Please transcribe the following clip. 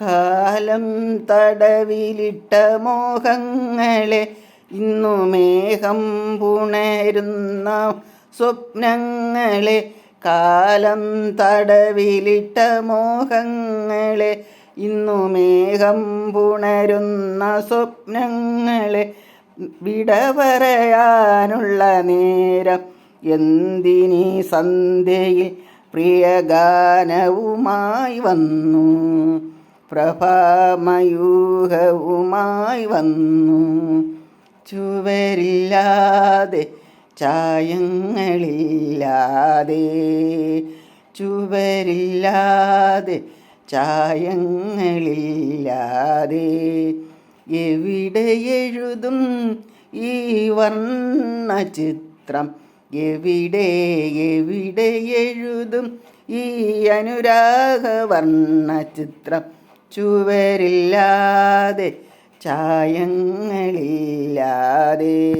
കാലം തടവിലിട്ട മോഹങ്ങളെ ഇന്നു മേഘം പുണരുന്ന സ്വപ്നങ്ങളെ. കാലം തടവിലിട്ട മോഹങ്ങളെ ഇന്നു മേഘം പുണരുന്ന സ്വപ്നങ്ങളെ. വിട പറയാനുള്ള നേരം എന്തിനീ സന്ധ്യയിൽ പ്രിയഗാനവുമായി വന്നു, പ്രഭാമയൂഹവുമായി വന്നു. ചുവരില്ലാതെ ചായങ്ങളില്ലാതെ, ചുവരില്ലാതെ ചായങ്ങളില്ലാതെ എവിടെ എഴുതും ഈ വർണ്ണചിത്രം? എവിടെ എവിടെ എഴുതും ഈ അനുരാഗവർണ്ണചിത്രം? ചുവരില്ലാതെ ചായങ്ങളില്ലാതെ.